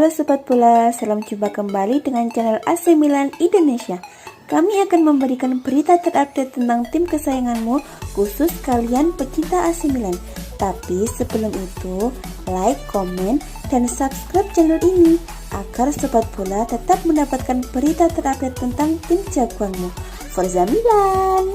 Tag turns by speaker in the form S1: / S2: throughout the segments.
S1: Halo Sobat Bola, salam jumpa kembali dengan channel AC Milan Indonesia. Kami akan memberikan berita terupdate tentang tim kesayanganmu, khusus kalian pecinta AC Milan. Tapi sebelum itu, like, komen, dan subscribe channel ini agar Sobat Bola tetap mendapatkan berita terupdate tentang tim jagoanmu. Forza Milan!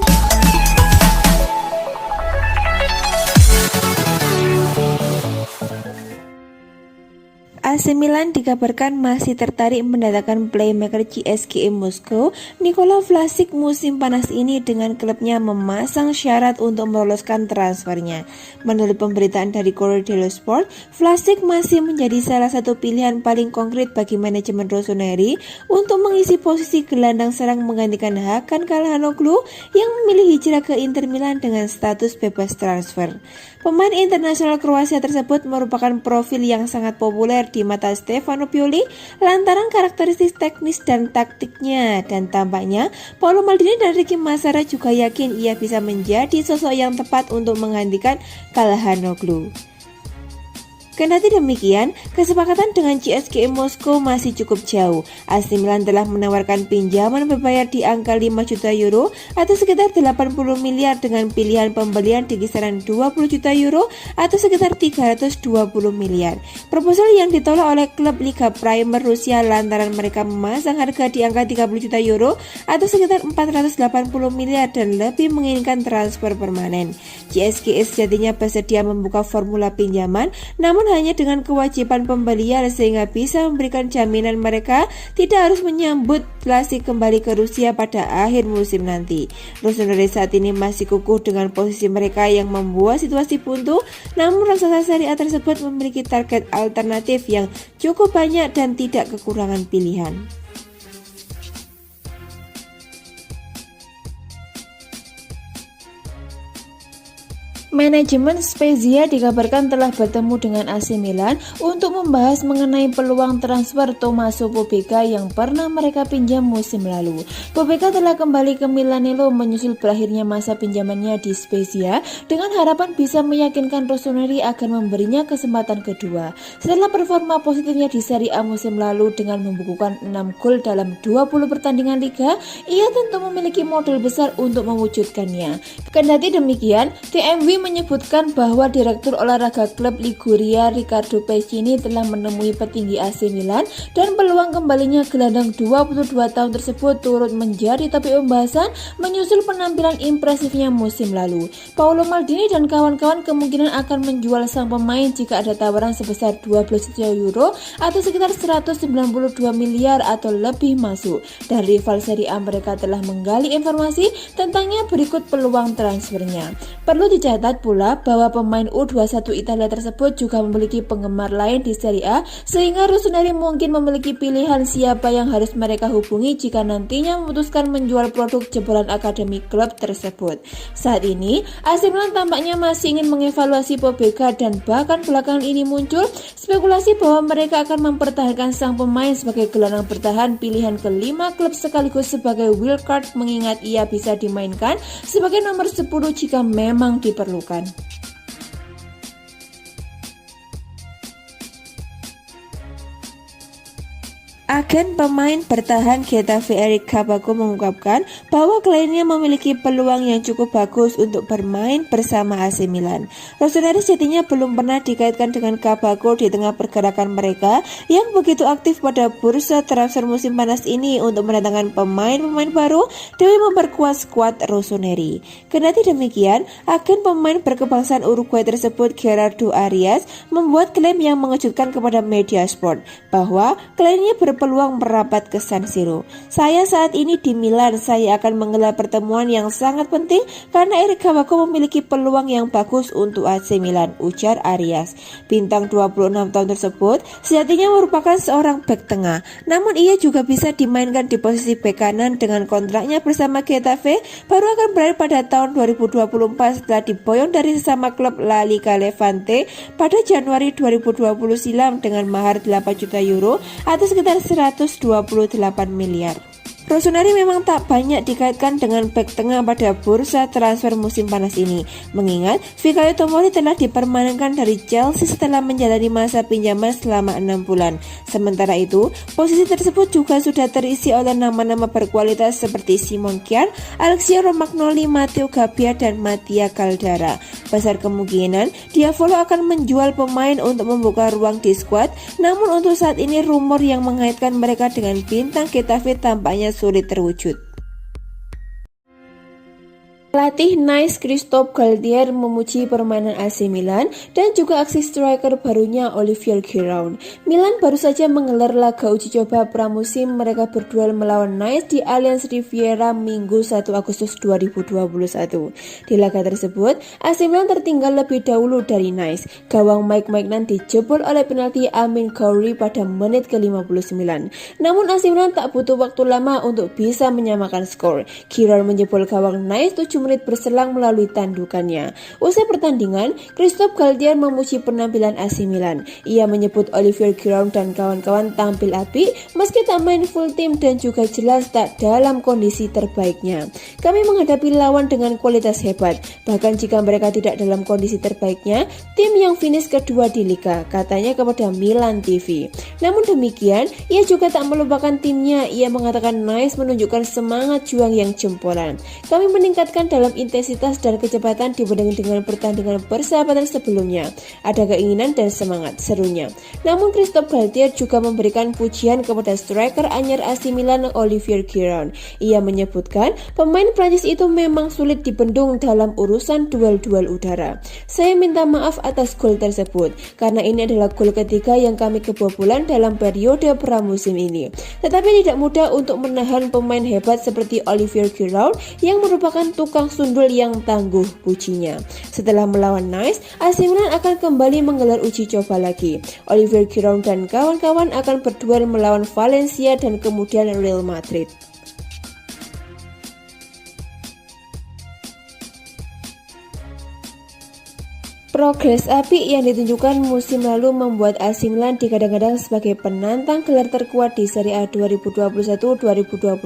S1: AC Milan dikabarkan masih tertarik mendatangkan playmaker CSKA Moskow Nikola Vlasic musim panas ini dengan klubnya memasang syarat untuk meloloskan transfernya. Menurut pemberitaan dari Corriere dello Sport, Vlasic masih menjadi salah satu pilihan paling konkret bagi manajemen Rossoneri untuk mengisi posisi gelandang serang menggantikan Hakan Calhanoglu yang memilih hijrah ke Inter Milan dengan status bebas transfer. Pemain internasional Kroasia tersebut merupakan profil yang sangat populer di mata Stefano Pioli lantaran karakteristik teknis dan taktiknya, dan tampaknya Paolo Maldini dan Ricky Massara juga yakin ia bisa menjadi sosok yang tepat untuk menggantikan Calhanoglu. Kendati demikian, kesepakatan dengan CSKA Moskow masih cukup jauh. AC Milan telah menawarkan pinjaman berbayar di angka 5 juta euro atau sekitar 80 miliar dengan pilihan pembelian di kisaran 20 juta euro atau sekitar 320 miliar. Proposal yang ditolak oleh klub Liga Primer Rusia lantaran mereka memasang harga di angka 30 juta euro atau sekitar 480 miliar dan lebih menginginkan transfer permanen. CSKA sejatinya bersedia membuka formula pinjaman, namun hanya dengan kewajiban pembelian sehingga bisa memberikan jaminan mereka tidak harus menyambut Vlasic kembali ke Rusia pada akhir musim nanti. Rossoneri saat ini masih kukuh dengan posisi mereka yang membuat situasi buntu, namun raksasa Serie A tersebut memiliki target alternatif yang cukup banyak dan tidak kekurangan pilihan. Manajemen Spezia dikabarkan telah bertemu dengan AC Milan untuk membahas mengenai peluang transfer Tommaso Pobega yang pernah mereka pinjam musim lalu. Pobega telah kembali ke Milanello menyusul berakhirnya masa pinjamannya di Spezia dengan harapan bisa meyakinkan Rossoneri agar memberinya kesempatan kedua. Setelah performa positifnya di Serie A musim lalu dengan membukukan 6 gol dalam 20 pertandingan liga, ia tentu memiliki modal besar untuk mewujudkannya. Kendati demikian, TMW menyebutkan bahwa Direktur Olahraga klub Liguria Riccardo Pecini telah menemui petinggi AC Milan dan peluang kembalinya gelandang 22 tahun tersebut turut menjadi topik pembahasan menyusul penampilan impresifnya musim lalu. Paolo Maldini dan kawan-kawan kemungkinan akan menjual sang pemain jika ada tawaran sebesar 12 juta euro atau sekitar 192 miliar atau lebih masuk. Dan rival Serie A mereka telah menggali informasi tentangnya, berikut peluang transfernya. Perlu dicatat pula bahwa pemain U21 Italia tersebut juga memiliki penggemar lain di Serie A, sehingga Rossoneri mungkin memiliki pilihan siapa yang harus mereka hubungi jika nantinya memutuskan menjual produk jebolan akademi klub tersebut. Saat ini, AC Milan tampaknya masih ingin mengevaluasi Pobega dan bahkan belakangan ini muncul spekulasi bahwa mereka akan mempertahankan sang pemain sebagai gelandang bertahan pilihan kelima klub sekaligus sebagai wildcard, mengingat ia bisa dimainkan sebagai nomor 10 jika memang diperlukan. Agen pemain bertahan Getafe Eric Cabaco mengungkapkan bahwa kliennya memiliki peluang yang cukup bagus untuk bermain bersama AC Milan. Rossoneri sejatinya belum pernah dikaitkan dengan Cabaco di tengah pergerakan mereka yang begitu aktif pada bursa transfer musim panas ini untuk mendatangkan pemain-pemain baru demi memperkuat skuad Rossoneri. Kendati demikian, agen pemain berkebangsaan Uruguay tersebut Gerardo Arias membuat klaim yang mengejutkan kepada media sport bahwa kliennya peluang merapat ke San Siro. Saya saat ini di Milan, saya akan menggelar pertemuan yang sangat penting karena Eric Cabaco memiliki peluang yang bagus untuk AC Milan, ujar Arias. Bintang 26 tahun tersebut sejatinya merupakan seorang bek tengah, namun ia juga bisa dimainkan di posisi bek kanan dengan kontraknya bersama Getafe baru akan berakhir pada tahun 2024 setelah diboyong dari sesama klub La Liga Levante pada Januari 2020 silam dengan mahar 8 juta euro atau sekitar 128 miliar. Rossoneri memang tak banyak dikaitkan dengan bek tengah pada bursa transfer musim panas ini, mengingat Fikayo Tomori telah dipermanenkan dari Chelsea setelah menjalani masa pinjaman selama 6 bulan. Sementara itu, posisi tersebut juga sudah terisi oleh nama-nama berkualitas seperti Simon Kjaer, Alexia Romagnoli, Matteo Gabbia, dan Mattia Caldara. Besar kemungkinan Diavolo akan menjual pemain untuk membuka ruang di skuad, namun untuk saat ini rumor yang mengaitkan mereka dengan bintang Getafe tampaknya sulit terwujud. Pelatih Nice Christophe Galtier memuji permainan AC Milan dan juga aksi striker barunya Olivier Giroud. Milan baru saja menggelar laga uji coba pramusim mereka berduel melawan Nice di Allianz Riviera Minggu 1 Agustus 2021. Di laga tersebut, AC Milan tertinggal lebih dahulu dari Nice. Gawang Mike Maignan dijebol oleh penalti Amine Gouiri pada menit ke-59. Namun AC Milan tak butuh waktu lama untuk bisa menyamakan skor. Giroud menjebol gawang Nice 7 menit berselang melalui tandukannya. Usai pertandingan, Christophe Galtier memuji penampilan AC Milan. Ia menyebut Olivier Giroud dan kawan-kawan tampil apik meski tak main full tim dan juga jelas tak dalam kondisi terbaiknya. Kami menghadapi lawan dengan kualitas hebat, bahkan jika mereka tidak dalam kondisi terbaiknya, tim yang finish kedua di Liga, katanya kepada Milan TV. Namun demikian, ia juga tak melupakan timnya. Ia mengatakan Nice menunjukkan semangat juang yang jempolan. Kami meningkatkan dalam intensitas dan kecepatan dibanding dengan pertandingan persahabatan sebelumnya. Ada keinginan dan semangat, serunya. Namun Christophe Galtier juga memberikan pujian kepada striker anyar AC Milan Olivier Giroud. Ia menyebutkan pemain Prancis itu memang sulit dibendung dalam urusan duel-duel udara. Saya minta maaf atas gol tersebut, karena ini adalah gol ketiga yang kami kebobolan dalam periode pramusim ini. Tetapi tidak mudah untuk menahan pemain hebat seperti Olivier Giroud yang merupakan tukang sundul yang tangguh, pujinya. Setelah melawan Nice, AC Milan akan kembali menggelar uji coba lagi. Olivier Giroud dan kawan-kawan akan berduel melawan Valencia dan kemudian Real Madrid. Progres apik yang ditunjukkan musim lalu membuat AC Milan digadang-gadang sebagai penantang gelar terkuat di Serie A 2021-2022.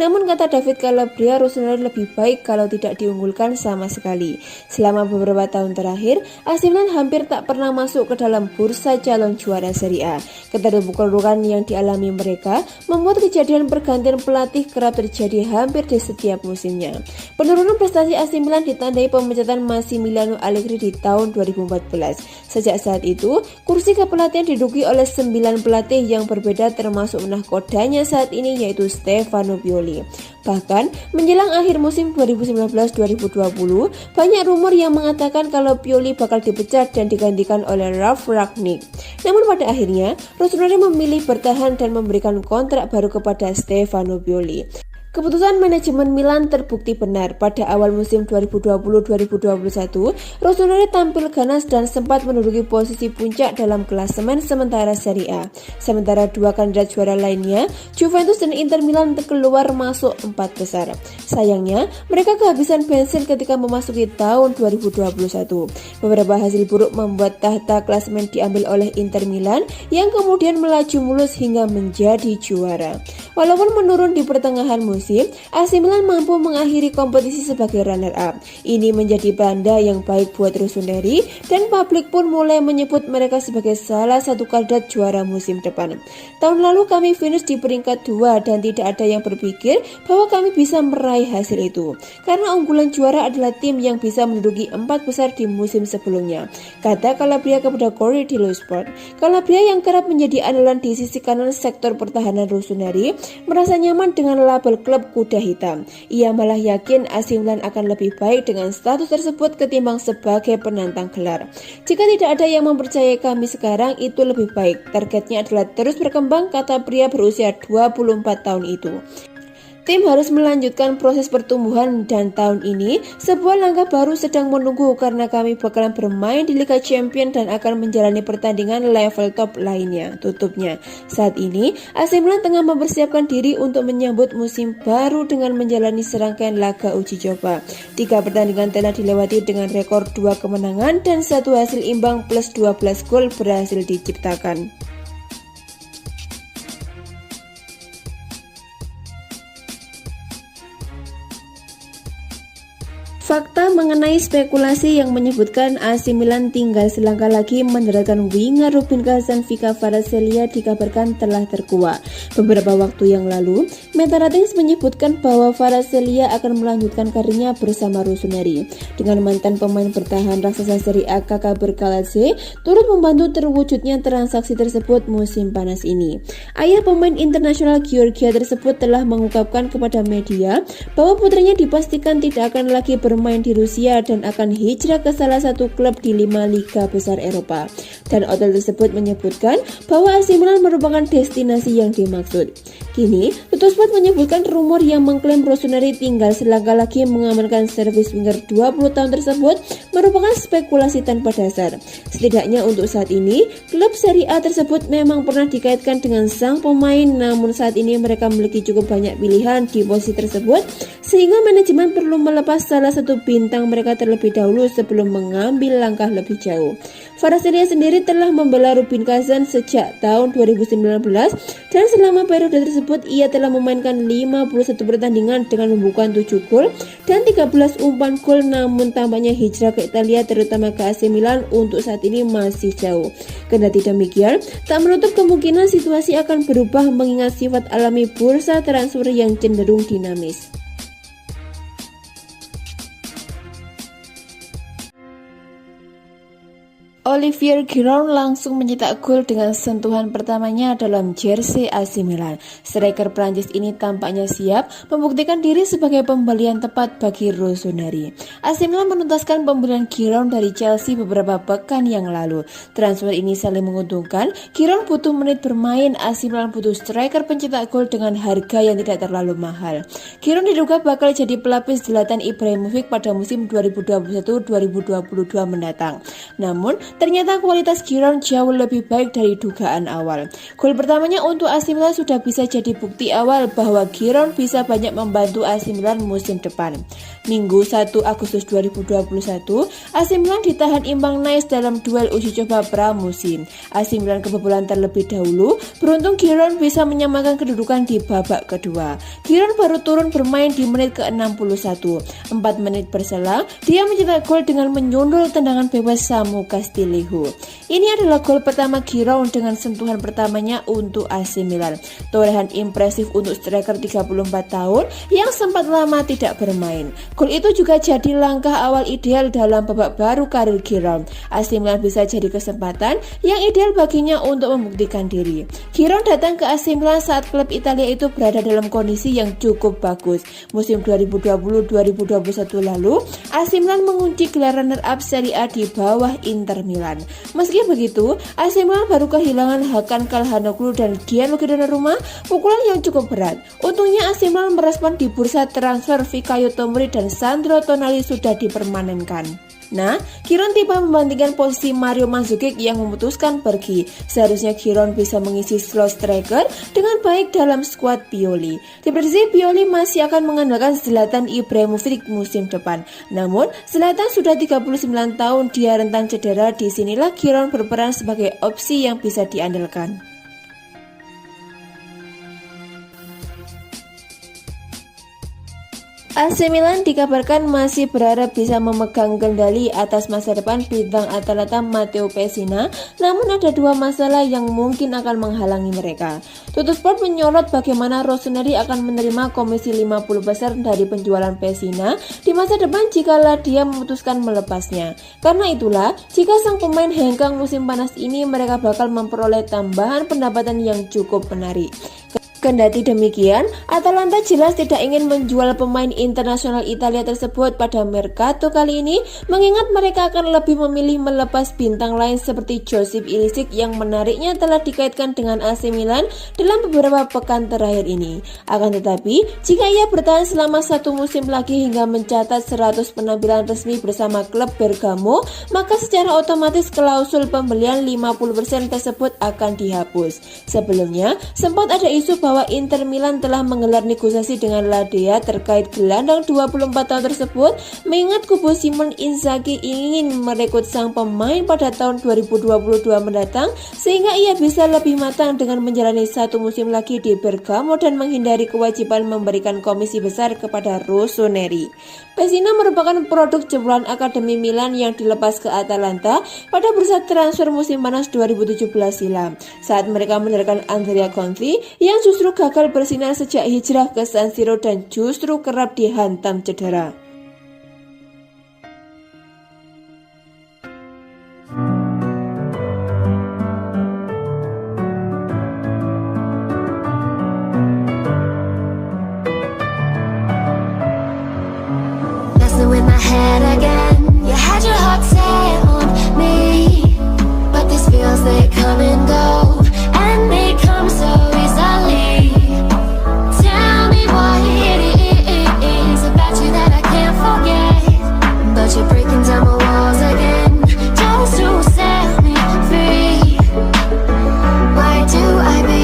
S1: Namun kata David Calabria, Rossoneri lebih baik kalau tidak diunggulkan sama sekali. Selama beberapa tahun terakhir, AC Milan hampir tak pernah masuk ke dalam bursa calon juara Serie A. Keterpurukan yang dialami mereka membuat kejadian pergantian pelatih kerap terjadi hampir di setiap musimnya. Penurunan prestasi AC Milan ditandai pemecatan Massimiliano Allegri di tahun 2014. Sejak saat itu, kursi kepelatihan diduduki oleh 9 pelatih yang berbeda termasuk nahkodanya saat ini yaitu Stefano Pioli. Bahkan, menjelang akhir musim 2019-2020, banyak rumor yang mengatakan kalau Pioli bakal dipecat dan digantikan oleh Ralf Rangnick. Namun pada akhirnya, Rossoneri memilih bertahan dan memberikan kontrak baru kepada Stefano Pioli. Keputusan manajemen Milan terbukti benar. Pada awal musim 2020-2021, Rossoneri tampil ganas dan sempat menduduki posisi puncak dalam klasemen sementara Serie A. Sementara dua kandidat juara lainnya, Juventus dan Inter Milan keluar masuk 4 besar. Sayangnya, mereka kehabisan bensin ketika memasuki tahun 2021. Beberapa hasil buruk membuat tahta klasemen diambil oleh Inter Milan yang kemudian melaju mulus hingga menjadi juara. Walaupun menurun di pertengahan musim, AC Milan mampu mengakhiri kompetisi sebagai runner-up. Ini menjadi tanda yang baik buat Rossoneri dan publik pun mulai menyebut mereka sebagai salah satu kandidat juara musim depan. Tahun lalu kami finish di peringkat 2 dan tidak ada yang berpikir bahwa kami bisa meraih hasil itu. Karena unggulan juara adalah tim yang bisa menduduki 4 besar di musim sebelumnya, kata Calabria kepada Corriere dello Sport. Calabria yang kerap menjadi andalan di sisi kanan sektor pertahanan Rossoneri merasa nyaman dengan label klub kuda hitam. Ia malah yakin AC Milan akan lebih baik dengan status tersebut ketimbang sebagai penantang gelar. Jika tidak ada yang mempercayai kami sekarang, itu lebih baik. Targetnya adalah terus berkembang, kata pria berusia 24 tahun itu. Tim harus melanjutkan proses pertumbuhan dan tahun ini sebuah langkah baru sedang menunggu karena kami bakalan bermain di Liga Champions dan akan menjalani pertandingan level top lainnya, tutupnya. Saat ini, AC Milan tengah mempersiapkan diri untuk menyambut musim baru dengan menjalani serangkaian laga uji coba. 3 pertandingan telah dilewati dengan rekor 2 kemenangan dan 1 hasil imbang plus 12 gol berhasil diciptakan. mengenai spekulasi yang menyebutkan AC Milan tinggal selangkah lagi mendaratkan winger Rubin Kazan Vika Kvaratskhelia dikabarkan telah terkuak. Beberapa waktu yang lalu, Meta Ratings menyebutkan bahwa Kvaratskhelia akan melanjutkan karirnya bersama Rossoneri. Dengan mantan pemain bertahan raksasa Serie A KK Bergaladze turut membantu terwujudnya transaksi tersebut musim panas ini. Ayah pemain internasional Georgia tersebut telah mengungkapkan kepada media bahwa putranya dipastikan tidak akan lagi bermain di Rusia dan akan hijrah ke salah satu klub di 5 liga besar Eropa. Dan hotel tersebut menyebutkan bahwa AC Milan merupakan destinasi yang dimaksud. Kini, Tuttosport menyebutkan rumor yang mengklaim Rossoneri tinggal selangkah lagi mengamankan servis winger 20 tahun tersebut merupakan spekulasi tanpa dasar. Setidaknya untuk saat ini, klub Serie A tersebut memang pernah dikaitkan dengan sang pemain, namun saat ini mereka memiliki cukup banyak pilihan di posisi tersebut sehingga manajemen perlu melepas salah satu bintang mereka terlebih dahulu sebelum mengambil langkah lebih jauh. Kvaratskhelia sendiri telah membela Rubin Kazan sejak tahun 2019 dan selama periode tersebut ia telah memainkan 51 pertandingan dengan membukukan 7 gol dan 13 umpan gol, namun tampaknya hijrah ke Italia terutama ke AC Milan untuk saat ini masih jauh. Kendati demikian, tak menutup kemungkinan situasi akan berubah mengingat sifat alami bursa transfer yang cenderung dinamis. Olivier Giroud langsung mencetak gol dengan sentuhan pertamanya dalam jersey AC Milan. Striker Prancis ini tampaknya siap membuktikan diri sebagai pembelian tepat bagi Rossoneri. AC Milan menuntaskan pembelian Giroud dari Chelsea beberapa pekan yang lalu. Transfer ini saling menguntungkan. Giroud butuh menit bermain, AC Milan butuh striker pencetak gol dengan harga yang tidak terlalu mahal. Giroud diduga bakal jadi pelapis Zlatan Ibrahimovic pada musim 2021-2022 mendatang. Namun, ternyata kualitas Giroud jauh lebih baik dari dugaan awal. Gol pertamanya untuk AC Milan sudah bisa jadi bukti awal bahwa Giroud bisa banyak membantu AC Milan musim depan. Minggu 1 Agustus 2021, AC Milan ditahan imbang Nice dalam duel uji coba pramusim. AC Milan kebobolan terlebih dahulu, beruntung Giroud bisa menyamakan kedudukan di babak kedua. Giroud baru turun bermain di menit ke-61. 4 menit berselang, dia mencetak gol dengan menyundul tendangan bebas Samu Castillejo. Ini adalah gol pertama Giroud dengan sentuhan pertamanya untuk AC Milan. Torehan impresif untuk striker 34 tahun yang sempat lama tidak bermain. Gol itu juga jadi langkah awal ideal dalam babak baru karir Giroud. AC Milan bisa jadi kesempatan yang ideal baginya untuk membuktikan diri. Giroud datang ke AC Milan saat klub Italia itu berada dalam kondisi yang cukup bagus. Musim 2020-2021 lalu, AC Milan mengunci gelar runner-up Serie A di bawah Inter Milan. Meski begitu, AC Milan baru kehilangan Hakan Calhanoglu dan Gianluigi Donnarumma, pukulan yang cukup berat. Untungnya AC Milan merespon di bursa transfer. Fikayo Tomori dan Sandro Tonali sudah dipermanenkan. Nah, Giroud tiba membandingkan posisi Mario Mandzukic yang memutuskan pergi. Seharusnya Giroud bisa mengisi slot striker dengan baik dalam skuad Pioli. Diprediksi Pioli masih akan mengandalkan Zlatan Ibrahimovic musim depan. Namun, Zlatan sudah 39 tahun, dia rentan cedera. Disinilah Giroud berperan sebagai opsi yang bisa diandalkan. AC Milan dikabarkan masih berharap bisa memegang kendali atas masa depan bintang Atalanta Matteo Pessina, namun ada dua masalah yang mungkin akan menghalangi mereka. Tuttosport menyorot bagaimana Rossoneri akan menerima komisi 50% dari penjualan Pessina di masa depan jikalau dia memutuskan melepasnya. Karena itulah, jika sang pemain hengkang musim panas ini, mereka bakal memperoleh tambahan pendapatan yang cukup menarik. Kendati demikian, Atalanta jelas tidak ingin menjual pemain internasional Italia tersebut pada Mercato kali ini, mengingat mereka akan lebih memilih melepas bintang lain seperti Josip Ilicic yang menariknya telah dikaitkan dengan AC Milan dalam beberapa pekan terakhir ini. Akan tetapi, jika ia bertahan selama satu musim lagi hingga mencatat 100 penampilan resmi bersama klub Bergamo, maka secara otomatis klausul pembelian 50% tersebut akan dihapus. Sebelumnya, sempat ada isu bahwa bahwa Inter Milan telah menggelar negosiasi dengan Ladea terkait gelandang 24 tahun tersebut, mengingat kubu Simone Inzaghi ingin merekrut sang pemain pada tahun 2022 mendatang sehingga ia bisa lebih matang dengan menjalani satu musim lagi di Bergamo dan menghindari kewajiban memberikan komisi besar kepada Rossoneri. Pessina merupakan produk jebolan Akademi Milan yang dilepas ke Atalanta pada bursa transfer musim panas 2017 silam saat mereka menyerahkan Andrea Conti yang justru gagal bersinar sejak hijrah ke San Siro dan justru kerap dihantam cedera.